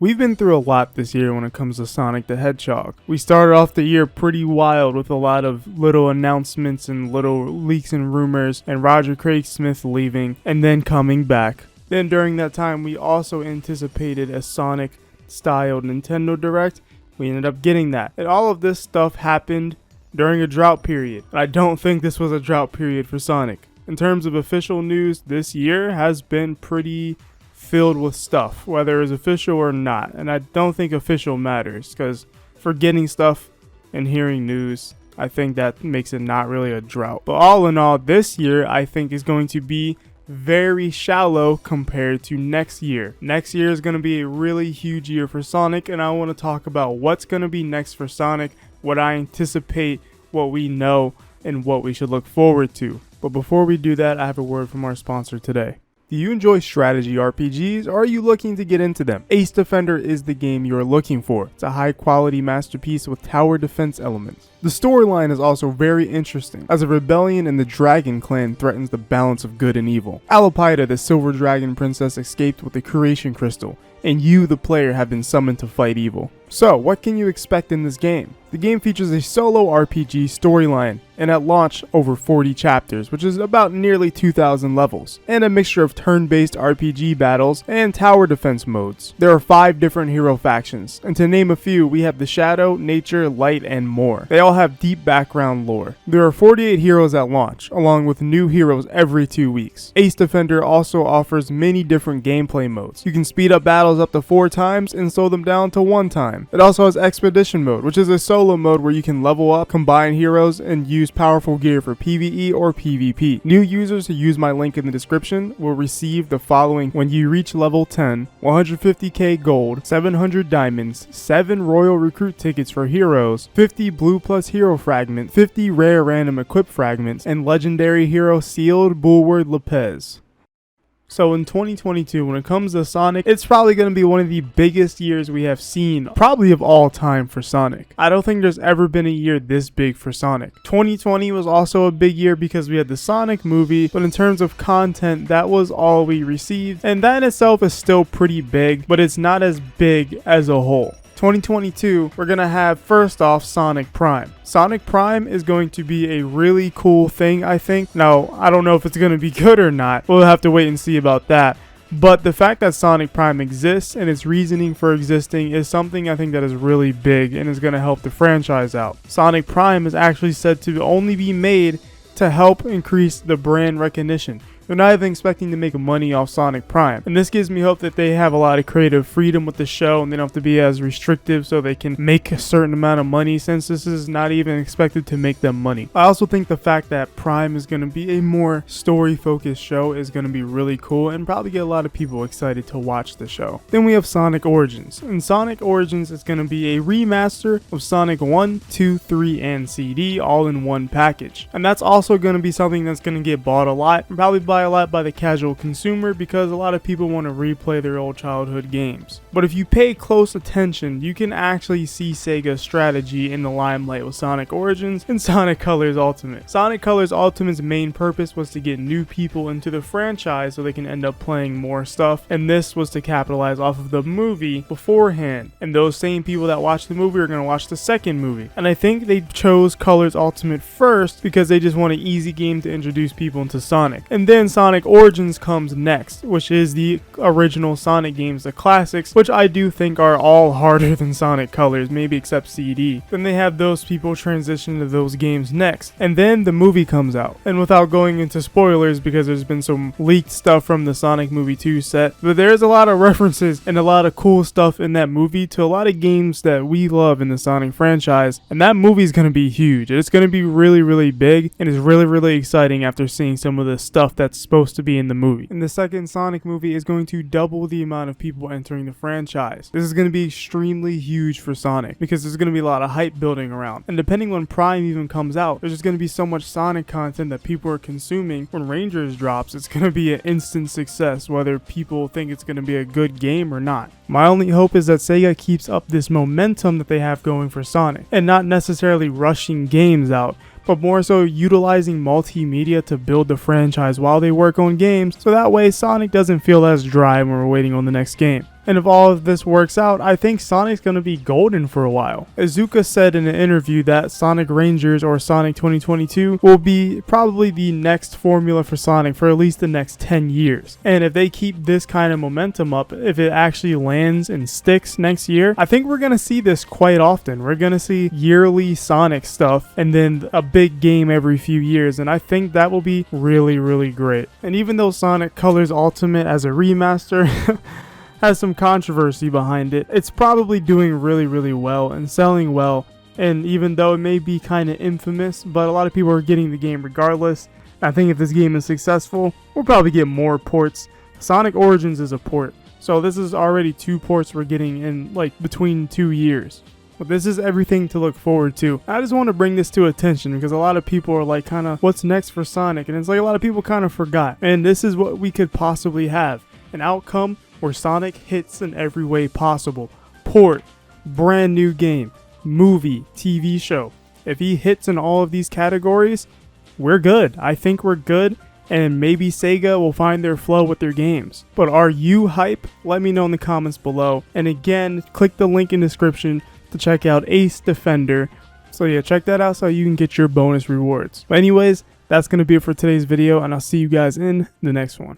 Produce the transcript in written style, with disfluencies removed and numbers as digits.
We've been through a lot this year when it comes to Sonic the Hedgehog. We started off the year pretty wild with a lot of little announcements and little leaks and rumors, and Roger Craig Smith leaving and then coming back. Then during that time, we also anticipated a Sonic-styled Nintendo Direct. We ended up getting that. And all of this stuff happened during a drought period. I don't think this was a drought period for Sonic. In terms of official news, this year has been pretty filled with stuff, whether it's official or not. And I don't think official matters, because for getting stuff and hearing news, I think that makes it not really a drought. But all in all, this year I think is going to be very shallow compared to next year. Next year is going to be a really huge year for Sonic, and I want to talk about what's going to be next for Sonic, what I anticipate, what we know, and what we should look forward to. But before we do that, I have a word from our sponsor today. Do you enjoy strategy RPGs, or are you looking to get into them? Ace Defender is the game you're looking for. It's a high quality masterpiece with tower defense elements. The storyline is also very interesting, as a rebellion in the Dragon Clan threatens the balance of good and evil. Alopida, the Silver Dragon Princess, escaped with the Creation Crystal, and you, the player, have been summoned to fight evil. So, what can you expect in this game? The game features a solo RPG storyline, and at launch, over 40 chapters, which is about nearly 2,000 levels, and a mixture of turn-based RPG battles and tower defense modes. There are 5 different hero factions, and to name a few, we have the Shadow, Nature, Light, and more. They all have deep background lore. There are 48 heroes at launch, along with new heroes every 2 weeks. Ace Defender also offers many different gameplay modes. You can speed up battles up to 4 times and slow them down to 1 time. It also has Expedition mode, which is a solo mode where you can level up, combine heroes, and use powerful gear for PvE or PvP. New users who use my link in the description will receive the following when you reach level 10: 150k gold, 700 diamonds, 7 royal recruit tickets for heroes, 50 blue plus hero fragments, 50 rare random equip fragments, and legendary hero sealed Bulward Lopez. So in 2022, when it comes to Sonic, it's probably going to be one of the biggest years we have seen, probably of all time for Sonic. I don't think there's ever been a year this big for Sonic. 2020 was also a big year because we had the Sonic movie, but in terms of content, that was all we received. And that in itself is still pretty big, but it's not as big as a whole. 2022, we're going to have, first off, Sonic Prime. Sonic Prime is going to be a really cool thing, I think. Now, I don't know if it's going to be good or not. We'll have to wait and see about that. But the fact that Sonic Prime exists and its reasoning for existing is something I think that is really big and is going to help the franchise out. Sonic Prime is actually said to only be made to help increase the brand recognition. They're not even expecting to make money off Sonic Prime. And this gives me hope that they have a lot of creative freedom with the show and they don't have to be as restrictive so they can make a certain amount of money, since this is not even expected to make them money. I also think the fact that Prime is going to be a more story-focused show is going to be really cool and probably get a lot of people excited to watch the show. Then we have Sonic Origins. And Sonic Origins is going to be a remaster of Sonic 1, 2, 3, and CD all in one package. And that's also going to be something that's going to get bought a lot, and probably a lot by the casual consumer, because a lot of people want to replay their old childhood games. But if you pay close attention, you can actually see Sega's strategy in the limelight with Sonic Origins and Sonic Colors Ultimate. Sonic Colors Ultimate's main purpose was to get new people into the franchise so they can end up playing more stuff, and this was to capitalize off of the movie beforehand. And those same people that watched the movie are going to watch the second movie. And I think they chose Colors Ultimate first because they just want an easy game to introduce people into Sonic. And then Sonic Origins comes next, which is the original Sonic games, the classics, which I do think are all harder than Sonic Colors, maybe except CD. Then they have those people transition to those games next, and then the movie comes out. And without going into spoilers, because there's been some leaked stuff from the Sonic Movie 2 set, but there's a lot of references and a lot of cool stuff in that movie to a lot of games that we love in the Sonic franchise, and that movie is going to be huge. It's going to be really, really big, and it's really, really exciting after seeing some of the stuff that's supposed to be in the movie. And the second Sonic movie is going to double the amount of people entering the franchise. This is going to be extremely huge for Sonic because there's going to be a lot of hype building around. And depending when Prime even comes out, there's just going to be so much Sonic content that people are consuming. When Rangers drops, it's going to be an instant success, whether people think it's going to be a good game or not. My only hope is that Sega keeps up this momentum that they have going for Sonic and not necessarily rushing games out, but more so utilizing multimedia to build the franchise while they work on games, so that way Sonic doesn't feel as dry when we're waiting on the next game. And if all of this works out, I think Sonic's going to be golden for a while. Iizuka said in an interview that Sonic Rangers or Sonic 2022 will be probably the next formula for Sonic for at least the next 10 years. And if they keep this kind of momentum up, if it actually lands and sticks next year, I think we're going to see this quite often. We're going to see yearly Sonic stuff and then a big game every few years. And I think that will be really, really great. And even though Sonic Colors Ultimate as a remaster has some controversy behind it, it's probably doing really, really well and selling well. And even though it may be kind of infamous, but a lot of people are getting the game regardless. I think if this game is successful, we'll probably get more ports. Sonic Origins is a port, so this is already 2 ports we're getting in like between 2 years. But this is everything to look forward to. I just want to bring this to attention because a lot of people are like, kind of, what's next for Sonic? And it's like a lot of people kind of forgot. And this is what we could possibly have. An outcome where Sonic hits in every way possible. Port, brand new game, movie, TV show. If he hits in all of these categories, we're good. I think we're good. And maybe Sega will find their flow with their games. But are you hype? Let me know in the comments below. And again, click the link in the description to check out Ace Defender. So yeah, check that out so you can get your bonus rewards. But anyways, that's going to be it for today's video, and I'll see you guys in the next one.